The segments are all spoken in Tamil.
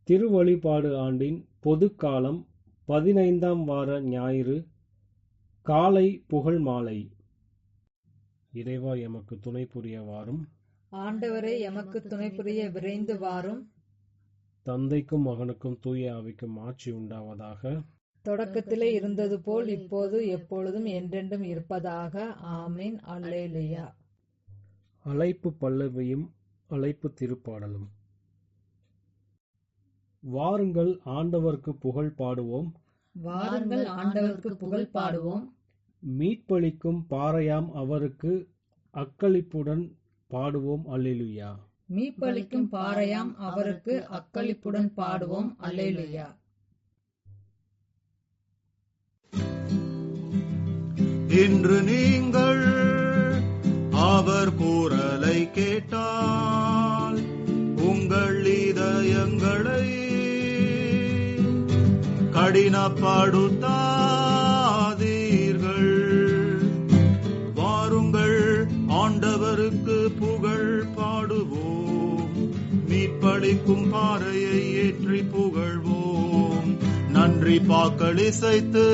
திருவழிபாடு ஆண்டின் பொதுக்காலம் 15ஆம் வார ஞாயிறு காலை புகழ் மாலை. இறைவா எமக்கு துணை புரிய வாரும். ஆண்டவரே எமக்கு துணை புரிய விரைந்து வாரும். தந்தைக்கும் மகனுக்கும் தூய ஆவிக்கும் ஆட்சி உண்டாவதாக. தொடக்கத்திலே இருந்தது போல் இப்போது எப்பொழுதும் என்றென்றும் இருப்பதாக. ஆமீன். அல்லேலூயா. அழைப்பு பல்லவியும் அழைப்பு திருப்பாடலும். வாருங்கள் ஆண்டவருக்கு புகழ் பாடுவோம். வாருங்கள் ஆண்டவருக்கு புகழ் பாடுவோம். மீட்பளிக்கும் பாறையாம் அவருக்கு அக்களிப்புடன் பாடுவோம். அல்லேலூயா. மீட்பளிக்கும் பாறையாம் அவருக்கு அக்களிப்புடன் பாடுவோம். அல்லேலூயா. இன்று நீங்கள் அவர் குரலை கேட்டால் உங்கள் இதயங்களை கடினப்படுத்தாதீர்கள். வாருங்கள் ஆண்டவருக்கு புகழ் பாடுவோம். மீட்பளிக்கும் பாறையை ஏற்றி புகழ்வோம். நன்றி பாக்களிசைத்து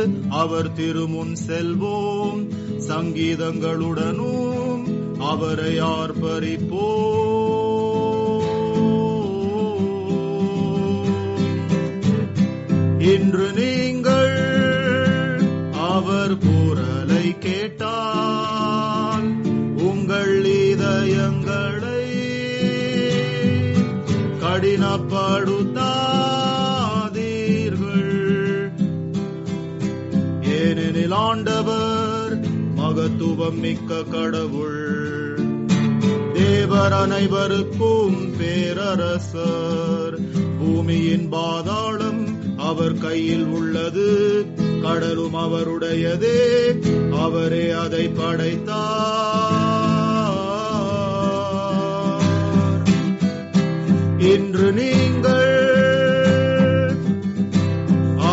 அவர் திருமுன் செல்வோம். சங்கீதங்களுடனும் அவரை ஆர்ப்பரிப்போம். இன்று நீங்கள் அவர் குரலை கேட்டால் உங்கள் இதயங்களை கடினப்படுத்தாதீர்கள். ஏனெனில் ஆண்டவர் மகத்துவம் மிக்க கடவுள். தேவர் அனைவருக்கும் பேரரசர். பூமியின் பாதாளம் அவர் கையில் உள்ளது. கடலும் அவருடையதே. அவரே அதை படைத்தார். இன்று நீங்கள்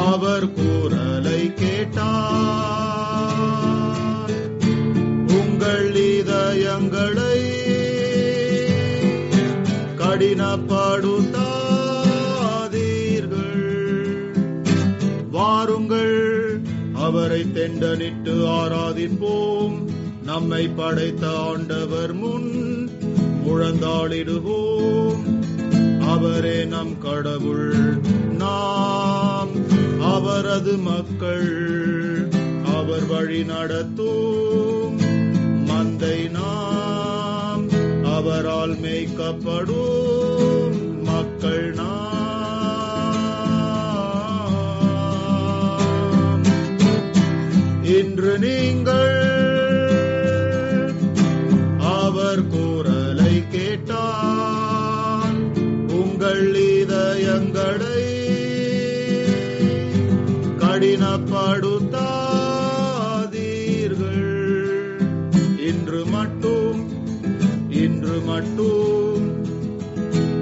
அவர் குரலை கேட்டால் உங்கள் இதயங்களை கடினப்படுத்தாதீர்கள். வாருங்கள் அவரை தெண்டனிட்டு ஆராதிப்போம். நம்மை படைத்த ஆண்டவர் முன் முழந்தாளிடுவோம். அவரே நம் கடவுள், நாம் அவரது மக்கள். அவர் வழி நடத்தும் மந்தை நாம், அவரால் மேய்க்கப்படும் மக்கள் நாம். இன்று நீங்கள் அவர் குரலை கேட்டால் உங்கள் இதயங்களை கடினப்படுத்தாதீர்கள். இன்று மட்டும்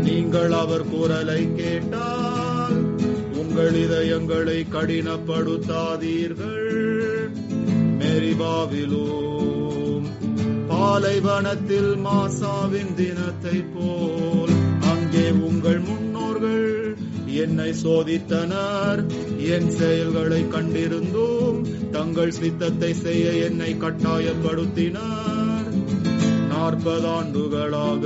நீங்கள் அவர் குரலை கேட்டால் உங்கள் இதயங்களை கடினப்படுத்தாதீர்கள். மெரிபாவிலும் பாலைவனத்தில் மாசாவின் தினத்தை போல் அங்கே உங்கள் முன்னோர்கள் என்னை சோதித்தனர். என் செயல்களை கண்டிருந்தும் தங்கள் சித்தத்தை செய்ய என்னை கட்டாயப்படுத்தினர். 40 ஆண்டுகளாக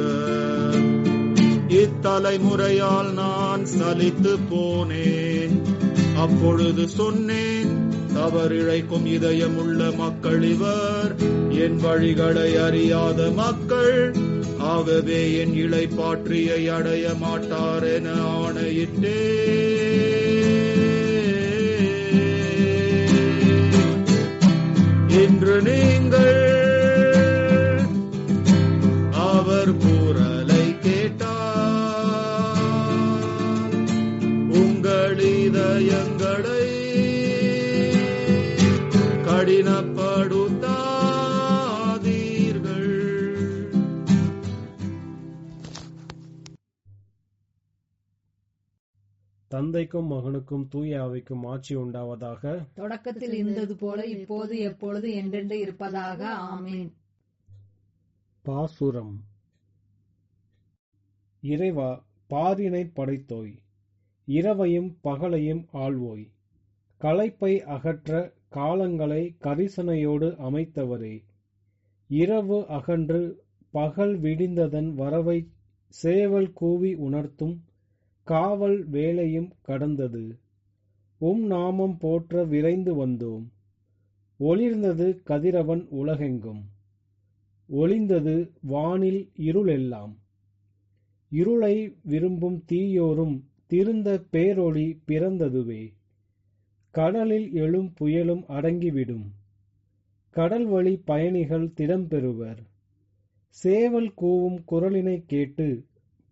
இத்தலைமுறையால் நான் சலித்து போனேன். அப்பொழுது சொன்னேன், தவறிழைக்கும் இதயமுள்ள மக்கள் இவர், என் வழிகளை அறியாத மக்கள். ஆகவே என் இளைப்பாற்றியை அடைய மாட்டார் என ஆணையிட்டேன். இன்று நீங்கள் அவர் குரலை கேட்டால் உங்கள் இதயங்களை கடினப்படுத்தாதீர்கள். தந்தைக்கும் மகனுக்கும் தூய ஆவிக்கும் ஆட்சி உண்டாவதாக. தொடக்கத்தில் இருந்தது போல இப்போது எப்பொழுது என்றென்று இருப்பதாக. ஆமீன். பாசுரம். இறைவா, பாரினை படைத்தோய், இரவையும் பகலையும் ஆள்வோய். களைப்பை அகற்ற காலங்களை கரிசனையோடு அமைத்தவரே, இரவு அகன்று பகல் விடிந்ததன் வரவை சேவல் கூவி உணர்த்தும் காவல் வேளையும் கடந்தது. நாமம் போற்ற விரைந்து வந்தோம். ஒளிர்ந்தது கதிரவன் உலகெங்கும், ஒளிந்தது வானில் இருளெல்லாம். இருளை விரும்பும் தீயோரும் திருந்த பேரொளி பிறந்ததுவே. கடலில் எழும் புயலும் அடங்கிவிடும், கடல் வழி பயணிகள் திடம் பெறுவர். சேவல் கூவும் குரலினை கேட்டு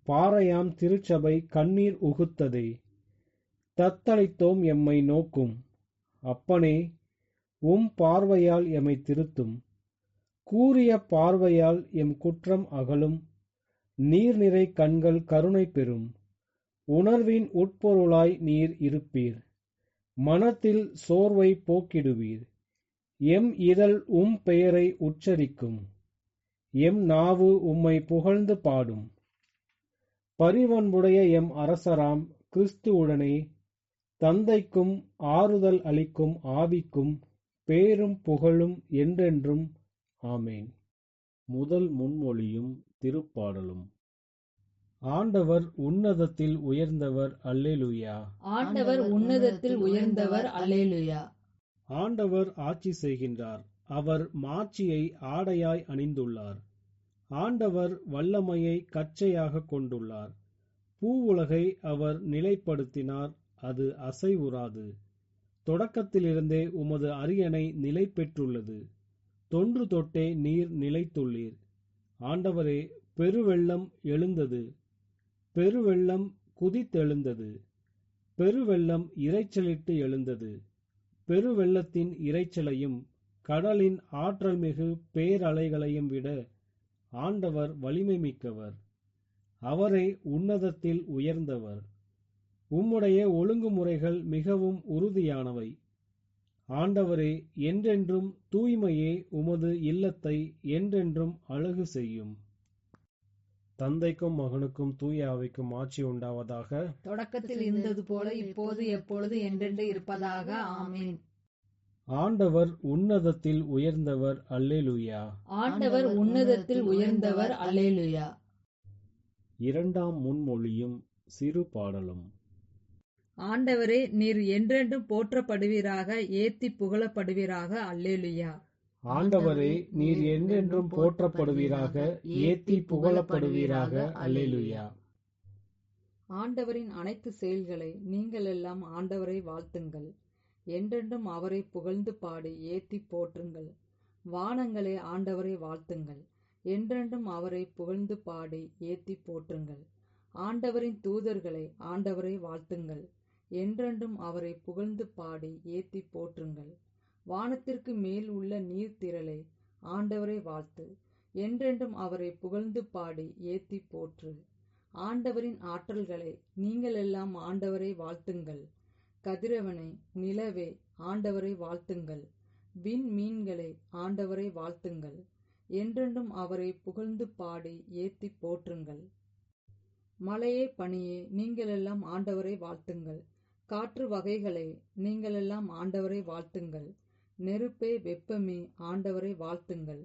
பாறையாம் திருச்சபை கண்ணீர் உகுத்ததே. தத்தளித்தோம் எம்மை நோக்கும் அப்பனே, பார்வையால் எம்மை திருத்தும். கூரிய பார்வையால் எம் குற்றம் அகலும், நீர்நிறை கண்கள் கருணை பெறும். உணர்வின் உட்பொருளாய் நீர் இருப்பீர், மனத்தில் சோர்வை போக்கிடுவீர். எம் இதழ் பெயரை உச்சரிக்கும், எம் நாவு உம்மை புகழ்ந்து பாடும். பரிவன்புடைய எம் அரசராம் கிறிஸ்துவுடனே தந்தைக்கும் ஆறுதல் அளிக்கும் ஆவிக்கும் பேரும் புகழும் என்றென்றும். ஆமேன். முதல் முன்மொழியும் திருப்பாடலும். ஆண்டவர் உன்னதத்தில் உயர்ந்தவர், அல்லேலூயா. ஆண்டவர் உன்னதத்தில் உயர்ந்தவர், அல்லேலூயா. ஆண்டவர் ஆட்சி செய்கின்றார், அவர் மாட்சியை ஆடையாய் அணிந்துள்ளார். ஆண்டவர் வல்லமையை கச்சையாக கொண்டுள்ளார். பூவுலகை அவர் நிலைப்படுத்தினார், அது அசைவுறாது. தொடக்கத்திலிருந்தே உமது அரியணை நிலை பெற்றுள்ளது. தொன்று தொட்டே நீர் நிலைத்துள்ளீர். ஆண்டவரே, பெருவெள்ளம் எழுந்தது, பெருவெள்ளம் குதித்தெழுந்தது. பெருவெள்ளம் இரைச்சலிட்டு எழுந்தது. பெருவெள்ளத்தின் இரைச்சலையும் கடலின் ஆற்றல் மிகு பேரலைகளையும் விட ஆண்டவர் வலிமை மிக்கவர். அவரே உன்னதத்தில் உயர்ந்தவர். உம்முடைய ஒழுங்குமுறைகள் மிகவும் உறுதியானவை. ஆண்டவரே, என்றென்றும் தூய்மையே உமது இல்லத்தை என்றென்றும் அழகு செய்யும். தந்தைக்கும் மகனுக்கும் தூய ஆவிக்கும் ஆட்சி உண்டாவதாக. தொடக்கத்தில் இருந்தது போல இப்போது எப்பொழுது என்றென்று இருப்பதாக. ஆமேன். ஆண்டவர் உன்னதத்தில் உயர்ந்தவர், அல்லேலூயா. ஆண்டவர் உன்னதத்தில் உயர்ந்தவர், அல்லேலூயா. இரண்டாம் முன்மொழியும் சிறு பாடலும். ஆண்டவரே, நீர் என்றென்றும் போற்றப்படுவீராக, ஏத்தி புகழப்படுவீராக, அல்லேலூயா. ஆண்டவரே, நீர் என்றென்றும் போற்றப்படுவீராக, ஏத்தி புகழப்படுவீராக, அல்லேலூயா. ஆண்டவரின் அனைத்து செயல்களை நீங்கள் எல்லாம் ஆண்டவரை வாழ்த்துங்கள். என்றென்றும் அவரை புகழ்ந்து பாடி ஏத்தி போற்றுங்கள். வானங்களே, ஆண்டவரை வாழ்த்துங்கள். என்றென்றும் அவரை புகழ்ந்து பாடி ஏத்தி போற்றுங்கள். ஆண்டவரின் தூதர்களை ஆண்டவரை வாழ்த்துங்கள். என்றென்றும் அவரை புகழ்ந்து பாடி ஏத்தி போற்றுங்கள். வானத்திற்கு மேல் உள்ள நீர்த்திரளே, ஆண்டவரை வாழ்த்து. என்றென்றும் அவரை புகழ்ந்து பாடி ஏத்தி போற்று. ஆண்டவரின் ஆற்றல்களை நீங்கள் எல்லாம் ஆண்டவரை வாழ்த்துங்கள். கதிரவனை, நிலவே, ஆண்டவரை வாழ்த்துங்கள். விண்மீன்களை ஆண்டவரை வாழ்த்துங்கள். என்றென்றும் அவரை புகழ்ந்து பாடி ஏத்தி போற்றுங்கள். மழையே, பனியே, நீங்கள் எல்லாம் ஆண்டவரை வாழ்த்துங்கள். காற்று வகைகளை நீங்கள் எல்லாம் ஆண்டவரை வாழ்த்துங்கள். நெருப்பே, வெப்பமே, ஆண்டவரை வாழ்த்துங்கள்.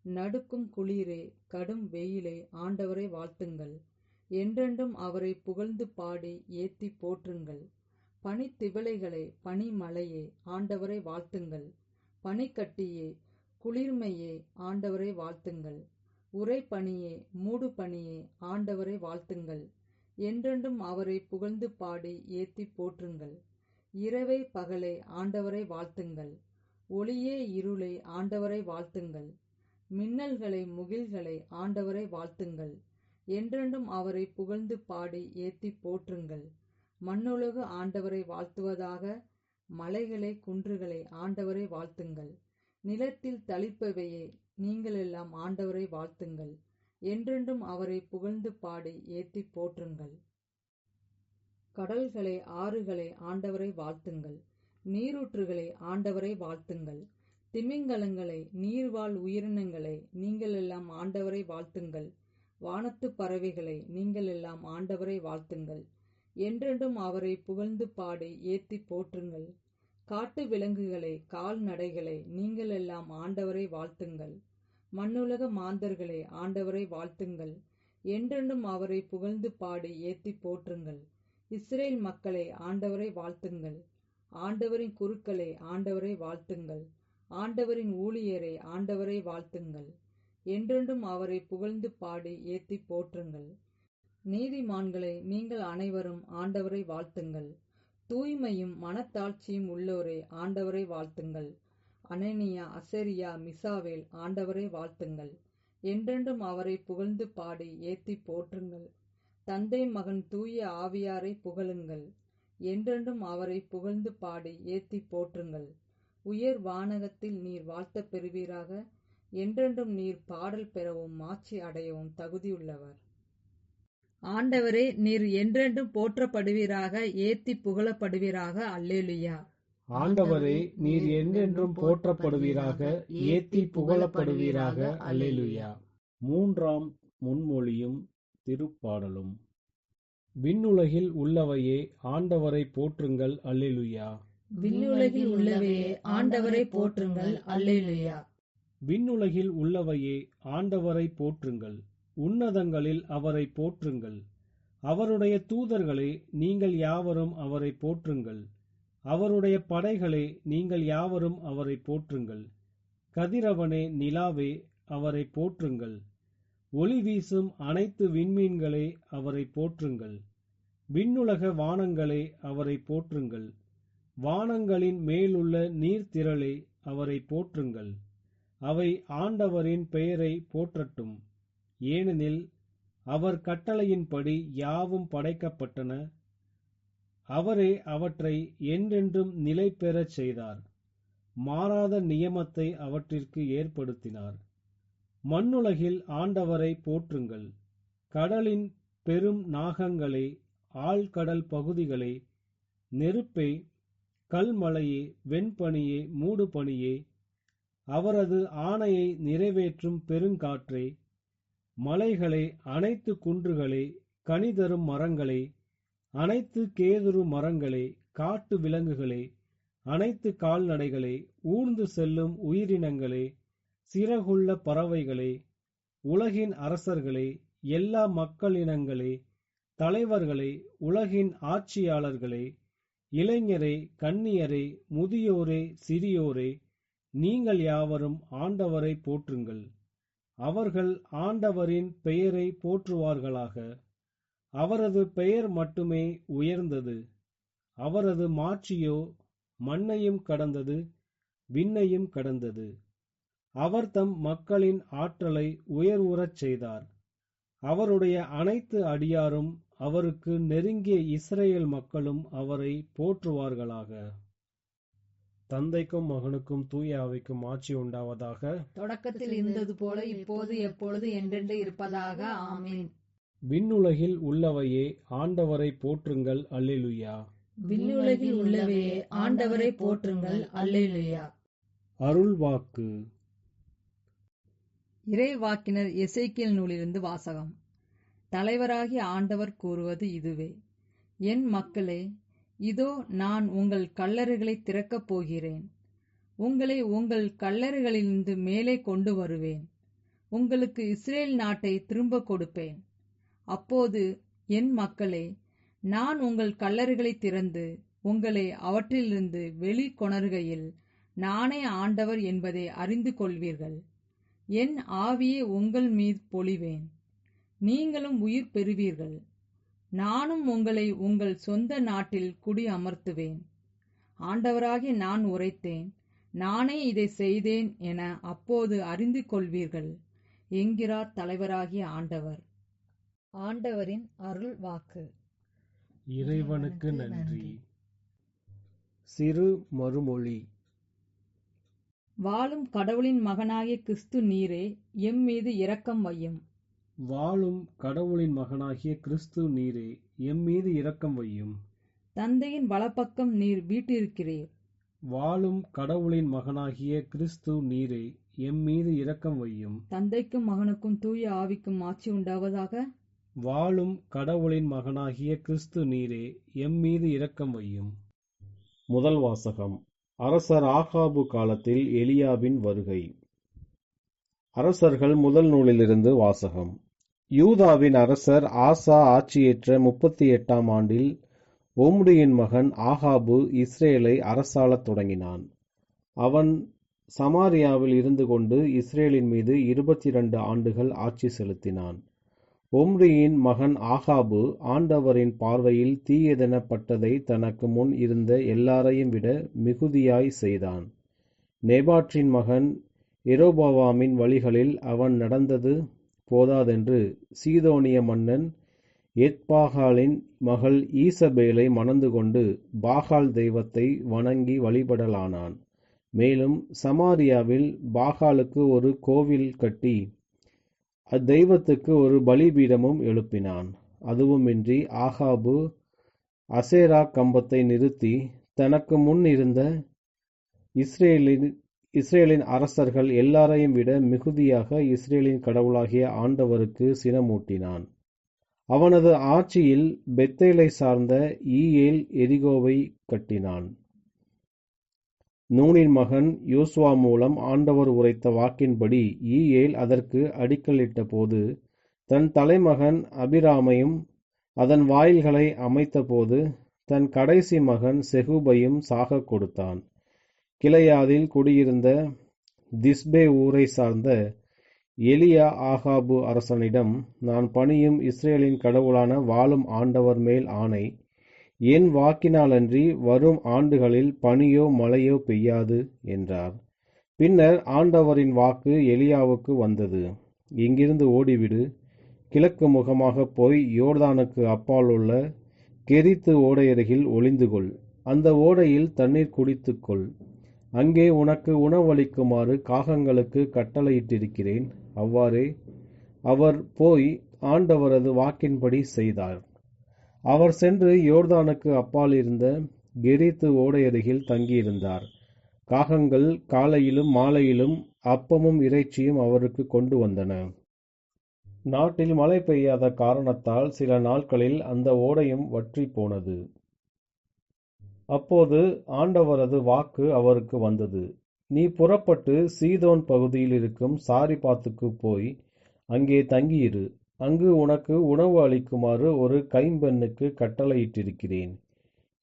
நடுக்கும் குளிரே, கடும் வெயிலே, ஆண்டவரை வாழ்த்துங்கள். என்றென்றும் அவரை புகழ்ந்து பாடி ஏத்தி போற்றுங்கள். பனித்திவளைகளே, பனிமலையே, ஆண்டவரை வாழ்த்துங்கள். பனிக்கட்டியே, குளிர்மையே, ஆண்டவரை வாழ்த்துங்கள். உறைபனியே, மூடு பனியே, ஆண்டவரை வாழ்த்துங்கள். என்றென்றும் அவரை புகழ்ந்து பாடி ஏத்தி போற்றுங்கள். இரவே பகலே, ஆண்டவரை வாழ்த்துங்கள். ஒளியே இருளே, ஆண்டவரை வாழ்த்துங்கள். மின்னல்களை, முகில்களை, ஆண்டவரை வாழ்த்துங்கள். என்றென்றும் அவரை புகழ்ந்து பாடி ஏத்தி போற்றுங்கள். மண்ணுலகு ஆண்டவரை வாழ்த்துவதாக. மலைகளே, குன்றுகளை, ஆண்டவரை வாழ்த்துங்கள். நிலத்தில் தளிர்ப்பவையே, நீங்கள் எல்லாம் ஆண்டவரை வாழ்த்துங்கள். என்றென்றும் அவரை புகழ்ந்து பாடி ஏத்தி போற்றுங்கள். கடல்களே, ஆறுகளை, ஆண்டவரை வாழ்த்துங்கள். நீரூற்றுகளை, ஆண்டவரை வாழ்த்துங்கள். திமிங்கலங்களை, நீர்வாழ் உயிரினங்களை, நீங்கள் எல்லாம் ஆண்டவரை வாழ்த்துங்கள். வானத்து பறவைகளை, நீங்கள் எல்லாம் ஆண்டவரை வாழ்த்துங்கள். என்றென்றும் அவரை புகழ்ந்து பாடி ஏத்தி போற்றுங்கள். காட்டு விலங்குகளே, கால்நடைகளே, நீங்கள் எல்லாம் ஆண்டவரை வாழ்த்துங்கள். மண்ணுலக மாந்தர்களே, ஆண்டவரை வாழ்த்துங்கள். என்றென்றும் அவரை புகழ்ந்து பாடி ஏத்தி போற்றுங்கள். இஸ்ரேல் மக்களே, ஆண்டவரை வாழ்த்துங்கள். ஆண்டவரின் குருக்களே, ஆண்டவரை வாழ்த்துங்கள். ஆண்டவரின் ஊழியரே, ஆண்டவரை வாழ்த்துங்கள். என்றென்றும் அவரை புகழ்ந்து பாடி ஏத்தி போற்றுங்கள். நீதிமான்களே, நீங்கள் அனைவரும் ஆண்டவரை வாழ்த்துங்கள். தூய்மையும் மனத்தாழ்ச்சியும் உள்ளோரே, ஆண்டவரை வாழ்த்துங்கள். அனனியா, அசரியா, மிசாவேல், ஆண்டவரை வாழ்த்துங்கள். என்றென்றும் அவரை புகழ்ந்து பாடி ஏத்தி போற்றுங்கள். தந்தை, மகன், தூய ஆவியாரை புகழுங்கள். என்றென்றும் அவரை புகழ்ந்து பாடி ஏத்தி போற்றுங்கள். உயர் வானகத்தில் நீர் வாழ்த்தப் பெறுவீராக. என்றென்றும் நீர் பாடல் பெறவும் மாட்சி அடையவும் தகுதியுள்ளவர். ஆண்டவரே, நீர் என்றென்றும் போற்றப்படுவீராக, ஏத்தி புகழப்படுவீராக. அல்லேலுயா. ஆண்டவரே, நீர் என்றென்றும் போற்றப்படுவீராக, ஏத்தி புகழப்படுவீராக. அல்லேலுயா. மூன்றாம் முன்மொழியும் திருப்பாடலும். விண்ணுலகில் உள்ளவையே, ஆண்டவரை போற்றுங்கள். அல்லேலுயா. விண்ணுலகில் உள்ளவையே, ஆண்டவரை போற்றுங்கள். அல்லேலுயா. விண்ணுலகில் உள்ளவையே, ஆண்டவரை போற்றுங்கள். உன்னதங்களில் அவரை போற்றுங்கள். அவருடைய தூதர்களே, நீங்கள் யாவரும் அவரை போற்றுங்கள். அவருடைய படைகளே, நீங்கள் யாவரும் அவரை போற்றுங்கள். கதிரவனே, நிலாவே, அவரை போற்றுங்கள். ஒளி வீசும் அனைத்து விண்மீன்களே, அவரை போற்றுங்கள். விண்ணுலக வானங்களே, அவரை போற்றுங்கள். வானங்களின் மேலுள்ள நீர்த்திரளே, அவரை போற்றுங்கள். அவை ஆண்டவரின் பெயரை போற்றட்டும். ஏனெனில் அவர் கட்டளையின்படி யாவும் படைக்கப்பட்டன. அவரே அவற்றை என்றென்றும் நிலை பெறச் செய்தார். மாறாத நியமத்தை அவற்றிற்கு ஏற்படுத்தினார். மண்ணுலகில் ஆண்டவரை போற்றுங்கள். கடலின் பெரும் நாகங்களே, ஆழ்கடல் பகுதிகளே, நெருப்பே, கல்மலையே, வெண்பனியே, மூடுபனியே, அவரது ஆணையை நிறைவேற்றும் பெருங்காற்றே, மலைகளே, அனைத்து குன்றுகளே, கனிதரும் மரங்களே, அனைத்து கேதுரு மரங்களே, காட்டு விலங்குகளே, அனைத்து கால்நடைகளே, ஊர்ந்து செல்லும் உயிரினங்களே, சிறகுள்ள பறவைகளே, உலகின் அரசர்களே, எல்லா மக்களினங்களே, தலைவர்களே, உலகின் ஆட்சியாளர்களே, இளைஞரே, கன்னியரே, முதியோரே, சிறியோரே, நீங்கள் யாவரும் ஆண்டவரை போற்றுங்கள். அவர்கள் ஆண்டவரின் பெயரை போற்றுவார்களாக. அவரது பெயர் மட்டுமே உயர்ந்தது. அவரது மாட்சியோ மண்ணையும் கடந்தது, விண்ணையும் கடந்தது. அவர் தம் மக்களின் ஆற்றலை உயர்வுறச் செய்தார். அவருடைய அனைத்து அடியாரும் அவருக்கு நெருங்கிய இஸ்ரேல் மக்களும் அவரை போற்றுவார்களாக. தந்தைக்கும் மகனுக்கும் தூய ஆவிக்கும் ஆட்சி உண்டாவதாக. தொடக்கத்தில் இருந்தது போல இப்போது எப்பொழுது என்றென்று இருப்பதாக. ஆமீன். விண்ணுலகில் உள்ளவையே, ஆண்டவரை போற்றுங்கள். அல்லேலுயா. விண்ணுலகில் உள்ளவையே, ஆண்டவரை போற்றுங்கள். அல்லேலுயா. அருள்வாக்கு. இறைவாக்கினர் எசேக்கியேல் நூலிலிருந்து வாசகம். தலைவராகிய ஆண்டவர் கூறுவது இதுவே: என் மக்களே, இதோ நான் உங்கள் கல்லறைகளை திறக்கப் போகிறேன். உங்களை உங்கள் கல்லறைகளிலிருந்து மேலே கொண்டு வருவேன். உங்களுக்கு இஸ்ரேல் நாட்டை திரும்ப கொடுப்பேன். அப்போது என் மக்களே, நான் உங்கள் கல்லறைகளை திறந்து உங்களை அவற்றிலிருந்து வெளிக்கொணர்கையில் நானே ஆண்டவர் என்பதை அறிந்து கொள்வீர்கள். என் ஆவியை உங்கள் மீது பொழிவேன். நீங்களும் உயிர் பெறுவீர்கள். நானும் உங்களை உங்கள் சொந்த நாட்டில் குடி அமர்த்துவேன். ஆண்டவராகிய நான் உரைத்தேன், நானே இதை செய்தேன் என அப்போது அறிந்து கொள்வீர்கள் என்கிறார் தலைவராகிய ஆண்டவர். ஆண்டவரின் அருள் வாக்கு. இறைவனுக்கு நன்றி. சிறு மறுமொழி. வாழும் கடவுளின் மகனாகிய கிறிஸ்து நீரே, எம் மீது இரக்கம் வையும். வாழும் கடவுளின் மகனாகிய கிறிஸ்து நீரே, எம் மீது இரக்கம் வையும். தந்தையின் வலப்பக்கம் நீர் வீற்றிருக்கிறீர். வாழும் கடவுளின் மகனாகிய கிறிஸ்து நீரே, எம் மீது இரக்கம் வையும். தந்தைக்கும் மகனுக்கும் தூய ஆவிக்கும் ஆட்சி உண்டாவதாக. வாழும் கடவுளின் மகனாகிய கிறிஸ்து நீரே எம்மீது இரக்கம் வையும். முதல் வாசகம். அரசர் ஆகாபு காலத்தில் எலியாவின் வருகை. அரசர்கள் முதல் நூலிலிருந்து வாசகம். யூதாவின் அரசர் ஆசா ஆட்சியேற்ற 38ஆம் ஆண்டில் ஒம்ரியின் மகன் ஆகாபு இஸ்ரேலை அரசாளத் தொடங்கினான். அவன் சமாரியாவில் இருந்து கொண்டு இஸ்ரேலின் மீது 22 ஆண்டுகள் ஆட்சி செலுத்தினான். ஒம்ரியின் மகன் ஆகாபு ஆண்டவரின் பார்வையில் தீயதெனப்பட்டதை தனக்கு முன் இருந்த எல்லாரையும் விட மிகுதியாய் செய்தான். நேபாற்றின் மகன் எரோபவாமின் வழிகளில் அவன் நடந்தது போதாதென்று சீதோனிய மன்னன் எத்பாகாலின் மகள் ஈசபேலை மணந்து கொண்டு பாகால் தெய்வத்தை வணங்கி வழிபடலானான். மேலும் சமாரியாவில் பாகாலுக்கு ஒரு கோவில் கட்டி அத்தெய்வத்துக்கு ஒரு பலிபீடமும் எழுப்பினான். அதுவுமின்றி ஆகாபு அசேரா கம்பத்தை நிறுத்தி தனக்கு முன் இருந்த இஸ்ரேலின் அரசர்கள் எல்லாரையும் விட மிகுதியாக இஸ்ரேலின் கடவுளாகிய ஆண்டவருக்கு சினமூட்டினான். அவனது ஆட்சியில் பெத்தேலை சார்ந்த ஈயேல் எரிகோவை கட்டினான். நூனின் மகன் யோசுவா மூலம் ஆண்டவர் உரைத்த வாக்கின்படி ஈயேல் அதற்கு அடிக்கல்லிட்ட போது தன் தலைமகன் அபிராமையும் அதன் வாயில்களை அமைத்த போது தன் கடைசி மகன் செகுபையும் சாக கொடுத்தான். கிளையாதில் குடியிருந்த திஸ்பே ஊரை சார்ந்த எலியா ஆகாபு அரசனிடம், நான் பணியும் இஸ்ரேலின் கடவுளான வாழும் ஆண்டவர் மேல் ஆணை, என் வாக்கினாலன்றி வரும் ஆண்டுகளில் பனியோ மழையோ பெய்யாது என்றார். பின்னர் ஆண்டவரின் வாக்கு எலியாவுக்கு வந்தது. இங்கிருந்து ஓடிவிடு, கிழக்கு முகமாக போய் யோர்தானுக்கு அப்பால் உள்ள கெரித்து ஓடையருகில் ஒளிந்துகொள். அந்த ஓடையில் தண்ணீர் குடித்துக்கொள். அங்கே உனக்கு உணவளிக்குமாறு காகங்களுக்கு கட்டளையிட்டிருக்கிறேன். அவ்வாறே அவர் போய் ஆண்டவரது வாக்கின்படி செய்தார். அவர் சென்று யோர்தானுக்கு அப்பால் இருந்த கெரித்து ஓடையருகில் தங்கியிருந்தார். காகங்கள் காலையிலும் மாலையிலும் அப்பமும் இறைச்சியும் அவருக்கு கொண்டு வந்தன. நாட்டில் மழை பெய்யாத காரணத்தால் சில நாட்களில் அந்த ஓடையும் வற்றி போனது. அப்போது ஆண்டவரது வாக்கு அவருக்கு வந்தது, நீ புறப்பட்டு சீதோன் பகுதியில் இருக்கும் சாரிபாத்துக்கு போய் அங்கே தங்கியிரு. அங்கு உனக்கு உணவு அளிக்குமாறு ஒரு கைம்பெண்ணுக்கு கட்டளையிட்டிருக்கிறேன்.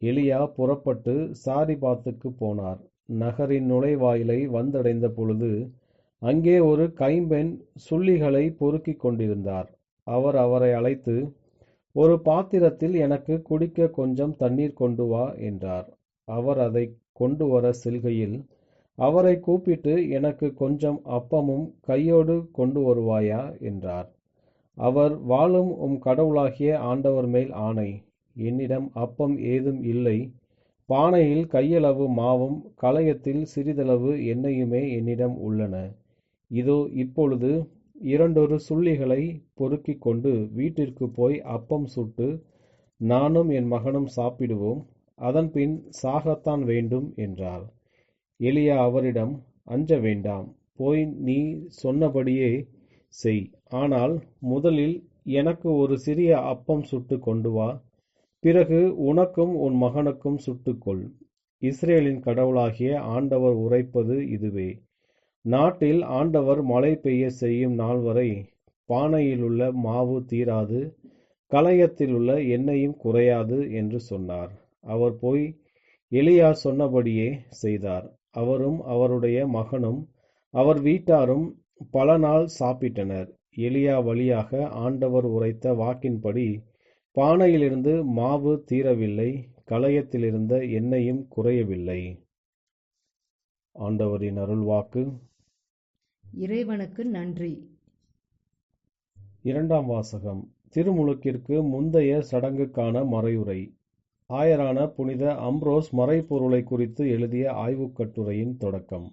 எலியா புறப்பட்டு சாரிபாத்துக்கு போனார். நகரின் நுழைவாயிலை வந்தடைந்த பொழுது அங்கே ஒரு கைம்பெண் சுள்ளிகளை பொறுக்கிக் கொண்டிருந்தார். அவர் அவரை அழைத்து, ஒரு பாத்திரத்தில் எனக்கு குடிக்க கொஞ்சம் தண்ணீர் கொண்டு வா என்றார். அவர் அதை கொண்டு வர செல்கையில் அவரை கூப்பிட்டு, எனக்கு கொஞ்சம் அப்பமும் கையோடு கொண்டு வருவாயா என்றார். அவர், வாழும் உம் கடவுளாகிய ஆண்டவர் மேல் ஆணை, என்னிடம் அப்பம் ஏதும் இல்லை. பானையில் கையளவு மாவும் கலயத்தில் சிறிதளவு எண்ணெயுமே என்னிடம் உள்ளன. இதோ இப்பொழுது 2 சுள்ளிகளை பொறுக்கிக் கொண்டு வீட்டிற்கு போய் அப்பம் சுட்டு நானும் என் மகனும் சாப்பிடுவோம். அதன்பின் சாகத்தான் வேண்டும் என்றார். எலியா அவரிடம், அஞ்ச வேண்டாம், போய் நீ சொன்னபடியே செய். ஆனால் முதலில் எனக்கு ஒரு சிறிய அப்பம் சுட்டு கொண்டு வா. பிறகு உனக்கும் உன் மகனுக்கும் சுட்டுக்கொள். இஸ்ரேலின் கடவுளாகிய ஆண்டவர் உரைப்பது இதுவே, நாட்டில் ஆண்டவர் மழை பெய்ய செய்யும் நாள் வரை பானையிலுள்ள மாவு தீராது, கலயத்திலுள்ள எண்ணெயும் குறையாது என்று சொன்னார். அவர் போய் எலியா சொன்னபடியே செய்தார். அவரும் அவருடைய மகனும் அவர் வீட்டாரும் பல நாள் சாப்பிட்டனர். எலியா வழியாக ஆண்டவர் உரைத்த வாக்கின்படி பானையிலிருந்து மாவு தீரவில்லை, கலயத்திலிருந்த எண்ணெயும் குறையவில்லை. ஆண்டவரின் அருள்வாக்கு. இறைவனுக்கு நன்றி. இரண்டாம் வாசகம். திருமுழுக்கிற்கு முந்தைய சடங்குக்கான மறையுரை. ஆயரான புனித அம்ப்ரோஸ் மறைப்பொருளை குறித்து எழுதிய ஆய்வுக் கட்டுரையின் தொடக்கம்.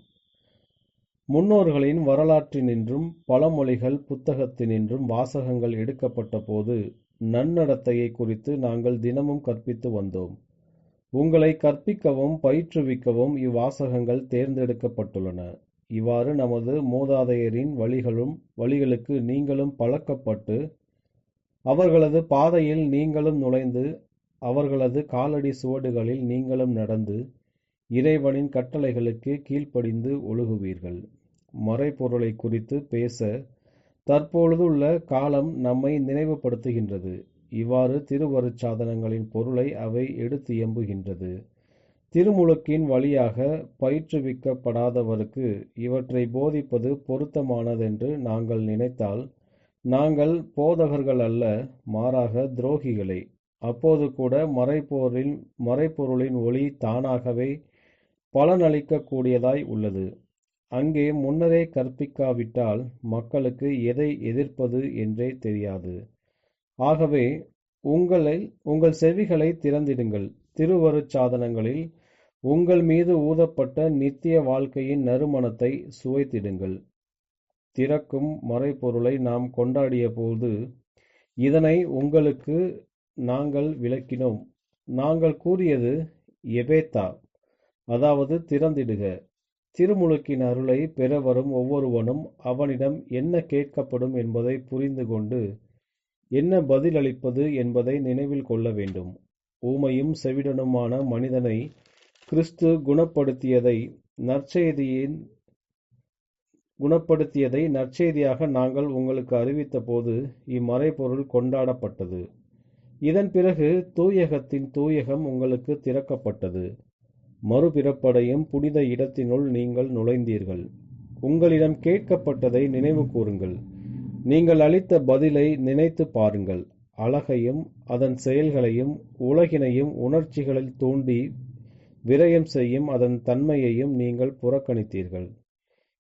முன்னோர்களின் வரலாற்றினின்றும் பழமொழிகள் புத்தகத்தினின்றும் வாசகங்கள் எடுக்கப்பட்ட போது நன்னடத்தையை குறித்து நாங்கள் தினமும் கற்பித்து வந்தோம். உங்களை கற்பிக்கவும் பயிற்றுவிக்கவும் இவ்வாசகங்கள் தேர்ந்தெடுக்கப்பட்டுள்ளன. இவ்வாறு நமது மூதாதையரின் வழிகளுக்கு நீங்களும் பழக்கப்பட்டு அவர்களது பாதையில் நீங்களும் நுழைந்து அவர்களது காலடி சுவடுகளில் நீங்களும் நடந்து இறைவனின் கட்டளைகளுக்கு கீழ்ப்படிந்து ஒழுகுவீர்கள். மறைபொருளை குறித்து பேச தற்பொழுதுள்ள காலம் நம்மை நினைவுபடுத்துகின்றது. இவ்வாறு திருவருட்சாதனங்களின் பொருளை அவை எடுத்து எம்புகின்றது. திருமுழுக்கின் வழியாக பயிற்றுவிக்கப்படாதவருக்கு இவற்றை போதிப்பது பொருத்தமானதென்று நாங்கள் நினைத்தால் நாங்கள் போதகர்கள் அல்ல, மாறாக துரோகிகளே. அப்போது கூட மறைபொருளின் ஒளி தானாகவே பலனளிக்கக்கூடியதாய் உள்ளது. அங்கே முன்னரே கற்பிக்காவிட்டால் மக்களுக்கு எதை எதிர்ப்பது என்றே தெரியாது. ஆகவே உங்கள் செவிகளை திறந்திடுங்கள். திருவருட்சாதனங்களில் உங்கள் மீது ஊதப்பட்ட நித்திய வாழ்க்கையின் நறுமணத்தை சுவைத்திடுங்கள். திறக்கும் மறைபொருளை நாம் கொண்டாடிய போது இதனை உங்களுக்கு நாங்கள் விளக்கினோம். நாங்கள் கூறியது எபேத்தா, அதாவது திறந்திடுக. திருமுழுக்கின் அருளை பெற வரும் ஒவ்வொருவனும் அவனிடம் என்ன கேட்கப்படும் என்பதை புரிந்து கொண்டு என்ன பதிலளிப்பது என்பதை நினைவில் கொள்ள வேண்டும். ஊமையும் செவிடனுமான மனிதனை கிறிஸ்து குணப்படுத்தியதை நற்செய்தியாக நாங்கள் உங்களுக்கு அறிவித்த போது இம்மறைபொருள் கொண்டாடப்பட்டது. இதன் பிறகு தூயகத்தின் தூயகம் உங்களுக்கு திறக்கப்பட்டது. மறுபிறப்படையும் புனித இடத்தினுள் நீங்கள் நுழைந்தீர்கள். உங்களிடம் கேட்கப்பட்டதை நினைவு கூறுங்கள். நீங்கள் அளித்த பதிலை நினைத்து பாருங்கள். அழகையும் அதன் செயல்களையும் உலகினையும் உணர்ச்சிகளில் தூண்டி விரயம் செய்யும் அதன் தன்மையையும் நீங்கள் புறக்கணித்தீர்கள்.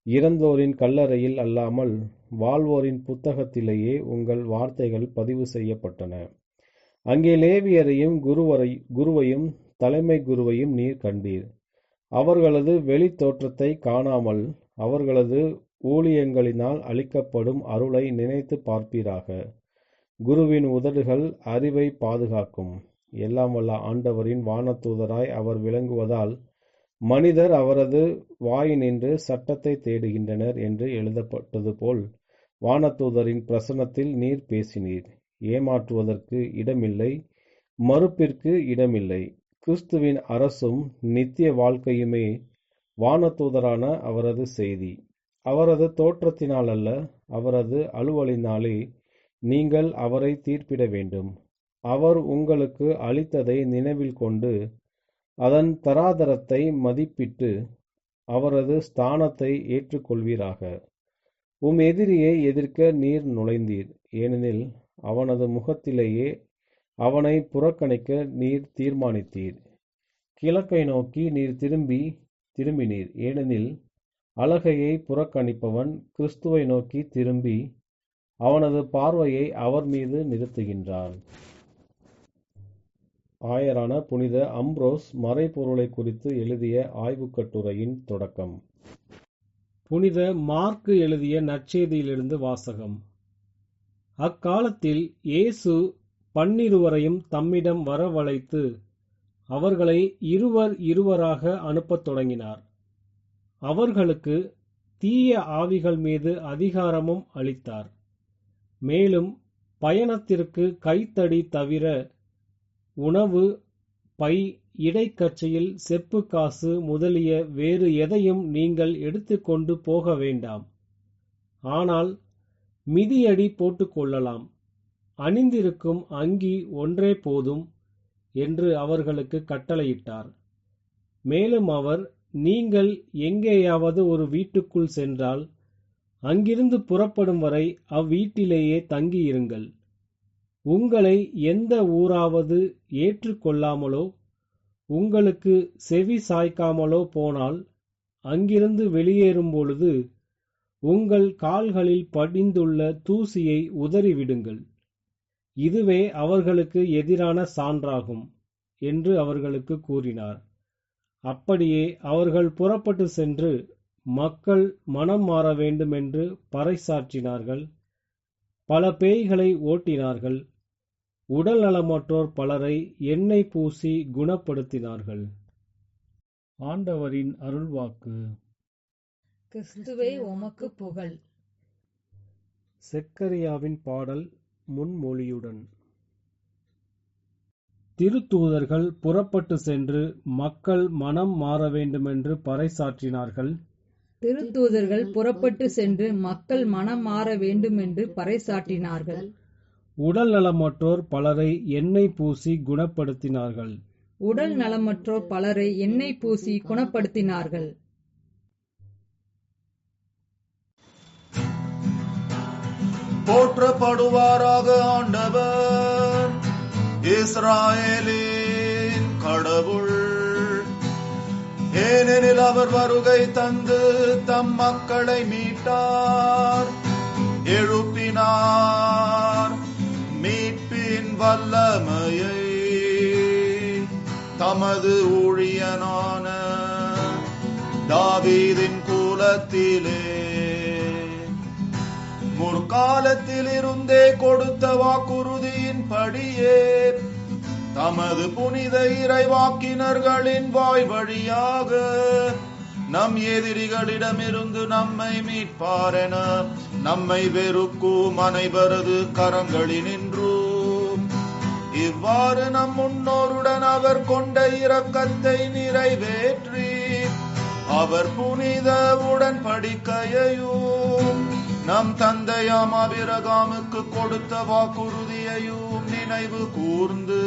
இறந்தோரின் கல்லறையில் அல்லாமல் வாழ்வோரின் புத்தகத்திலேயே உங்கள் வார்த்தைகள் பதிவு செய்யப்பட்டன. அங்கே லேவியரையும் குருவையும் தலைமை குருவையும் நீர் கண்டீர். அவர்களது வெளி தோற்றத்தை காணாமல் அவர்களது ஊழியங்களினால் அளிக்கப்படும் அருளை நினைத்து பார்ப்பீராக. குருவின் உதடுகள் அறிவை பாதுகாக்கும். எல்லாம் வல்ல ஆண்டவரின் வானதூதராய் அவர் விளங்குவதால் மனிதர் அவரது வாயினின்று சட்டத்தை தேடுகின்றனர் என்று எழுதப்பட்டது போல் வானதூதரின் பிரசன்னத்தில் நீர் பேசினீர். ஏமாற்றுவதற்கு இடமில்லை, மறுப்பிற்கு இடமில்லை. கிறிஸ்துவின் அரசும் நித்திய வாழ்க்கையுமே வானதூதரான அவரது செய்தி. அவரது தோற்றத்தினால் அல்ல, அவரது அலுவலினாலே நீங்கள் அவரை தீர்ப்பிட வேண்டும். அவர் உங்களுக்கு அளித்ததை நினைவில் கொண்டு அதன் தராதரத்தை மதிப்பிட்டு அவரது ஸ்தானத்தை ஏற்றுக்கொள்வீராக. எதிரியை எதிர்க்க நீர் நுழைந்தீர், ஏனெனில் அவனது முகத்திலேயே அவனை புறக்கணிக்க நீர் தீர்மானித்தீர். கிழக்கை நோக்கி நீர் திரும்பினீர், ஏனெனில் அழகையை புறக்கணிப்பவன் கிறிஸ்துவை நோக்கி திரும்பி அவனது பார்வையை அவர் மீது நிறுத்துகின்றான். ஆயரான புனித அம்ப்ரோஸ் மறைபொருளை குறித்து எழுதிய ஆய்வுக் கட்டுரையின் தொடக்கம். புனித மார்க்கு எழுதிய நற்செய்தியிலிருந்து வாசகம். அக்காலத்தில் இயேசு 12 தம்மிடம் வரவழைத்து அவர்களை இருவராக அனுப்பத் தொடங்கினார். அவர்களுக்கு தீய ஆவிகள் மீது அதிகாரமும் அளித்தார். மேலும் பயணத்திற்கு கைத்தடி தவிர உணவு, பை, இடைக்கச்சையில் செப்பு காசு முதலிய வேறு எதையும் நீங்கள் எடுத்துக்கொண்டு போக வேண்டாம். ஆனால் மிதியடி போட்டுக்கொள்ளலாம். அணிந்திருக்கும் அங்கி ஒன்றே போதும் என்று அவர்களுக்கு கட்டளையிட்டார். மேலும் அவர், நீங்கள் எங்கேயாவது ஒரு வீட்டுக்குள் சென்றால் அங்கிருந்து புறப்படும் வரை அவ்வீட்டிலேயே தங்கியிருங்கள். உங்களை எந்த ஊராவது ஏற்றுக்கொள்ளாமலோ உங்களுக்கு செவி சாய்க்காமலோ போனால் அங்கிருந்து வெளியேறும் பொழுது உங்கள் கால்களில் படிந்துள்ள தூசியை உதறிவிடுங்கள். இதுவே அவர்களுக்கு எதிரான சான்றாகும் என்று அவர்களுக்கு கூறினார். அப்படியே அவர்கள் புறப்பட்டு சென்று மக்கள் மனம் மாற வேண்டுமென்று பறைசாற்றினார்கள். பல பேய்களை ஓட்டினார்கள். உடல் நலமற்றோர் பலரை எண்ணெய் பூசி குணப்படுத்தினார்கள். ஆண்டவரின் அருள்வாக்கு. கிறிஸ்துவே உமக்கு புகழ். செக்கரியாவின் பாடல் முன்மொழியுடன். திருத்தூதர்கள் புறப்பட்டு சென்று மக்கள் மனம் மாற வேண்டுமென்று பறைசாற்றினார்கள். திருத்தூதர்கள் புறப்பட்டு சென்று மக்கள் மனம் மாற வேண்டுமென்று பறைசாற்றினார்கள். உடல் நலமற்றோர் பலரை எண்ணெய் பூசி குணப்படுத்தினார்கள். உடல் நலமற்றோர் பலரை எண்ணெய் பூசி குணப்படுத்தினார்கள். போற்றப்படுவாராக ஆண்டவர் இஸ்ராயேலின் கடவுள். ஏனெனில் அவர் வருகை தந்து தம் மக்களை மீட்டார், எழுப்பினார் மீட்பின் வல்லமையை. தமது ஊழியனான தாவீதின் குலத்திலே முற்காலத்தில் இருந்தே கொடுத்த வாக்குறுதியின் படியே தமது புனித இறைவாக்கினர்களின் வாய் வழியாக நம் எதிரிகளிடமிருந்து நம்மை மீட்பாரென நம்மை வெறுக்கும் அனைவரது கரங்களினின்றும் இவ்வாறு நம் முன்னோருடன் அவர் கொண்ட இரக்கத்தை நிறைவேற்றி அவர் புனித உடன்படிக்கையையும் நம் தந்தையாம் ஆபிரகாமுக்கு கொடுத்த வாக்குறுதியையும் நினைவு கூர்ந்து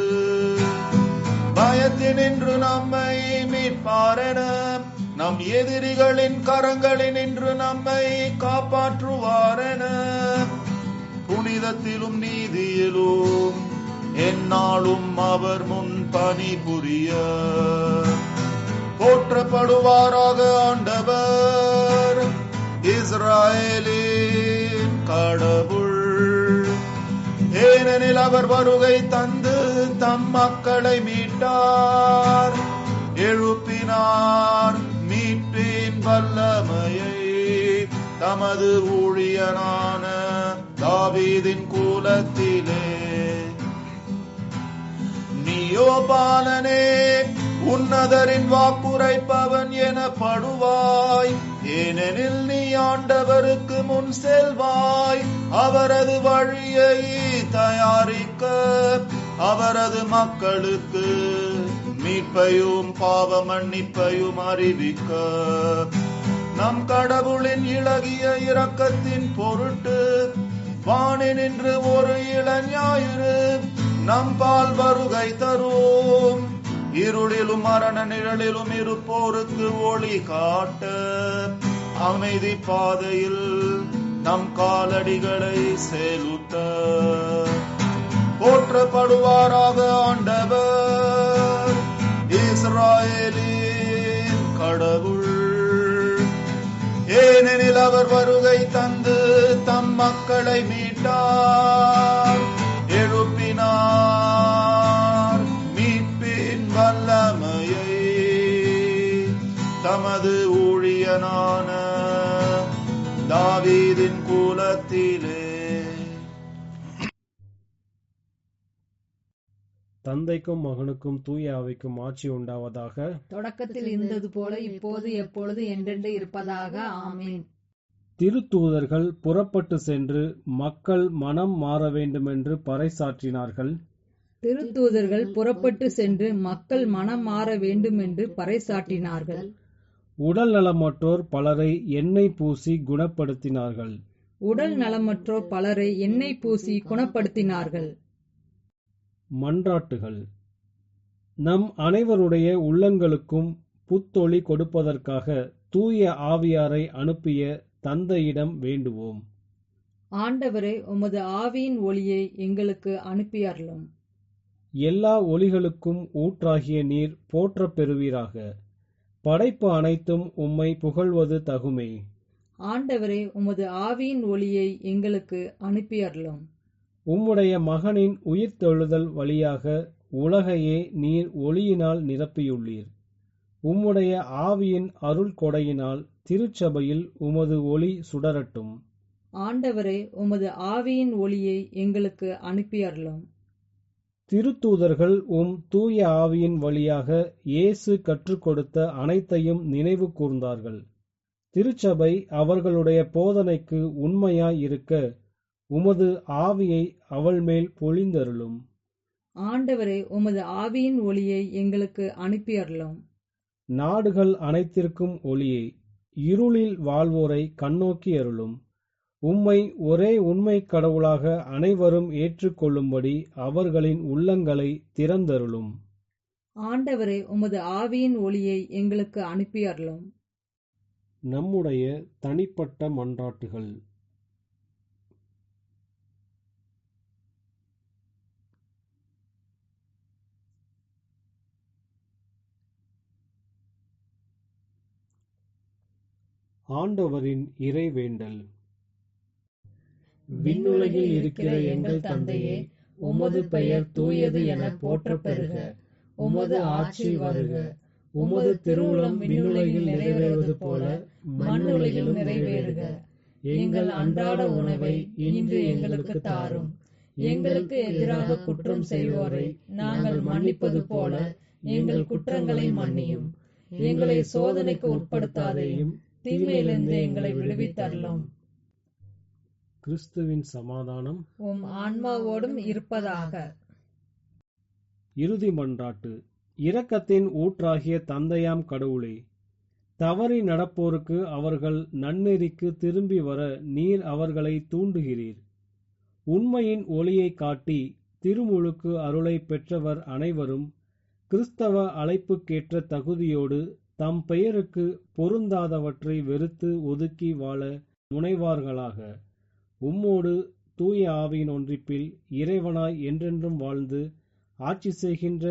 பயத்தினின்று நம்மை மீட்பாரென நம் எதிரிகளின் கரங்களினின்று நம்மை காப்பாற்றுவாரென புனிதத்திலும் நீதியிலும் எந்நாளும் அவர் முன் பணிபுரிய போற்றப்படுவாராக ஆண்டவர் இஸ்ராயேலின் கடவுள். ஏனெனில் அவர் வருகை தந்து தம் மக்களை மீட்டார், எழுப்பினார் மீட்பின் வல்லமையை. தமது ஊழியனான தாவீதின் குலத்திலே நீயோ பாலனே உன்னதரின் வாக்குரைப்பவன் எனப்படுவாய். ஏனெனில் நீ ஆண்டவருக்கு முன் செல்வாய், அவரது வழியை தயாரிக்க அவரது மக்களுக்கு மீட்பையும் பாவ மன்னிப்பையும் அறிவிக்க. நம் கடவுளின் இளகிய இரக்கத்தின் பொருட்டு வானினின்று ஒரு இளஞாயிறு நம் பால் வருகை தரும். இருளிலும் மரண நிழலிலும் இருப்போருக்கு ஒளி காட்ட அமைதி பாதையில் நம் காலடிகளை செலுத்த போற்றப்படுவாராக ஆண்டவர் இஸ்ராயேலின் கடவுள். ஏனெனில் அவர் வருகை தந்து தம் மக்களை மீட்டார், எழுப்பினார் மீட்பின் வல்லமையை. தமது ஊழியனான தாவீதின் குலத்திலே. தந்தைக்கும் மகனுக்கும் தூய ஆவிக்கும் ஆட்சி உண்டாவதாக. தொடக்கத்தில் இருந்தது போல இப்போது எப்பொழுது என்றென்று இருப்பதாக. ஆமீன். திருத்தூதர்கள் புறப்பட்டு சென்று மக்கள் மனம் மாற வேண்டுமென்று பறைசாற்றினார்கள். திருத்தூதர்கள் புறப்பட்டு சென்று மக்கள் மனம் மாற வேண்டுமென்று பறைசாற்றினார்கள். உடல் நலமற்றோர் பலரை எண்ணெய் பூசி குணப்படுத்தினார்கள். உடல் நலமற்றோர் பலரை எண்ணெய் பூசி குணப்படுத்தினார்கள். மன்றாட்டுகள். நம் அனைவருடைய உள்ளங்களுக்கும் புத்தொளி கொடுப்பதற்காக தூய ஆவியாரை அனுப்பிய தந்தையிடம் வேண்டுவோம். ஆண்டவரே, உமது ஆவியின் ஒளியை எங்களுக்கு அனுப்பியருளும். எல்லா ஒளிகளுக்கும் ஊற்றாகிய நீர் போற்றப் பெறுவீராக. படைப்பு அனைத்தும் உம்மை புகழ்வது தகுமே. ஆண்டவரே, உமது ஆவியின் ஒளியை எங்களுக்கு அனுப்பியருளும். உம்முடைய மகனின் உயிர்த்தெழுதல் வழியாக உலகையே நீர் ஒளியினால் நிரப்பியுள்ளீர். உம்முடைய ஆவியின் அருள் கொடையினால் திருச்சபையில் உமது ஒளி சுடரட்டும். ஆண்டவரே, உமது ஆவியின் ஒளியை எங்களுக்கு அனுப்பியருளும். திருத்தூதர்கள் தூய ஆவியின் வழியாக இயேசு கற்றுக் கொடுத்த அனைத்தையும் நினைவு கூர்ந்தார்கள். திருச்சபை அவர்களுடைய போதனைக்கு உண்மையாய் இருக்க உமது ஆவியை அவள் மேல் பொழிந்தருளும். ஆண்டவரே, உமது ஆவியின் ஒளியை எங்களுக்கு அனுப்பியருளும். நாடுகள் அனைத்திற்கும் ஒளியை, இருளில் வாழ்வோரை கண்ணோக்கி அருளும். உம்மை ஒரே உண்மை கடவுளாக அனைவரும் ஏற்றுக்கொள்ளும்படி அவர்களின் உள்ளங்களை திறந்தருளும். ஆண்டவரே, உமது ஆவியின் ஒளியை எங்களுக்கு அனுப்பியருளும். நம்முடைய தனிப்பட்ட மன்றாட்டுகள். ஆண்டவரின் இறைவேண்டல். விண்ணுலகில் இருக்கிற எங்கள் தந்தையே, உமது பெயர் தூயது என போற்றப் பெறுக. உமது ஆட்சி வருக. உமது திருவுளம் விண்ணுலகில் நிறைவேறுவது போல மண்ணுலகிலும் நிறைவேறுக. எங்கள் அன்றாட உணவை இன்று எங்களுக்கு தாரும். எங்களுக்கு எதிராக குற்றம் செய்வோரை நாங்கள் மன்னிப்பது போல எங்கள் குற்றங்களை மன்னியும். எங்களை சோதனைக்கு உட்படுத்தாதையும் தீமையிலிருந்து எங்களை விடுவித்தருளும். கிறிஸ்துவின் சமாதானம் உம் ஆன்மாவோடும் இருப்பதாக. இறுதி மன்றாட்டு. இரக்கத்தின் ஊற்றாகிய தந்தையாம் கடவுளே, தவறி நடப்போருக்கு அவர்கள் நன்னெறிக்கு திரும்பி வர நீர் அவர்களை தூண்டுகிறீர். உண்மையின் ஒளியை காட்டி திருமுழுக்கு அருளை பெற்றவர் அனைவரும் கிறிஸ்தவ அழைப்புக்கேற்ற தகுதியோடு தம் பெயருக்கு பொருந்தாதவற்றை வெறுத்து ஒதுக்கி வாழ முனைவார்களாக. உம்மோடு தூய ஆவியின் ஒன்றிப்பில் இறைவனாய் என்றென்றும் வாழ்ந்து ஆட்சி செய்கின்ற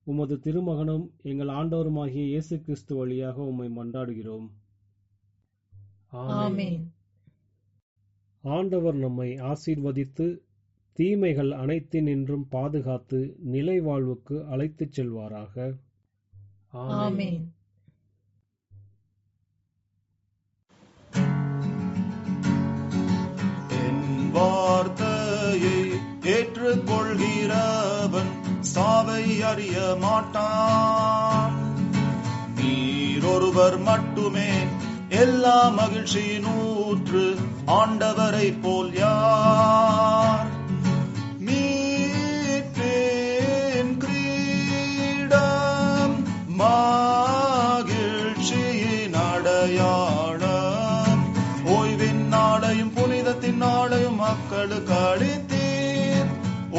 உமது திருமகனும் எங்கள் ஆண்டவருமாகிய இயேசு கிறிஸ்து வழியாக உம்மை மன்றாடுகிறோம். ஆமென். ஆண்டவர் நம்மை ஆசீர்வதித்து தீமைகள் அனைத்தினின்றும் பாதுகாத்து நிலை வாழ்வுக்கு அழைத்துச் செல்வாராக. ஆமென். என் வார்த்தையை ஏற்றுக்கொள்கிறவன் சாவை அறிய மாட்டான். நீர் ஒருவர் மட்டுமே எல்லா மகிழ்ச்சியின் ஊற்று, ஆண்டவரை போல் யார்? மீட்பின் கிரீடம், மகிழ்ச்சியின் அடையாளம், ஓய்வின் நாளையும் புனிதத்தின் நாளையும் மக்களுக்கு அளித்தீர்.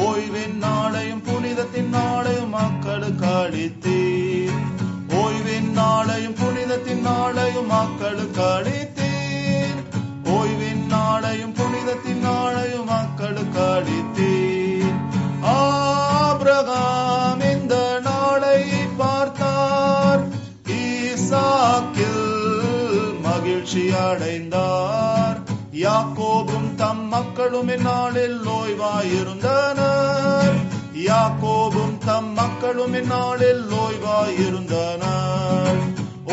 ஓய்வின் நாளையும் புனிதத்தின் நாளையும் மக்களுக்கு அளித்தீர். ஓய்வின் நாளையும் புனிதத்தின் நாளையும் மக்களுக்கு அளித்தீர். ஓய்வின் நாளையும் புனிதத்தின் நாளையும் மக்களுக்கு அளித்தீர். ஆபிரகாம் இந்த நாளை பார்த்தார், ஈசாக்கில் மகிழ்ச்சி அடைந்தார். யாக்கோபும் தம் மக்களும் இந்நாளில் ஓய்வாயிருந்தனர். யாக்கோபும் தம் மக்களும் இந்நாளில் ஓய்வாயிருந்தனர்.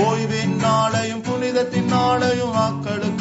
ஓய்வின் நாளையும் புனிதத்தின் நாளையும் மக்களுக்கு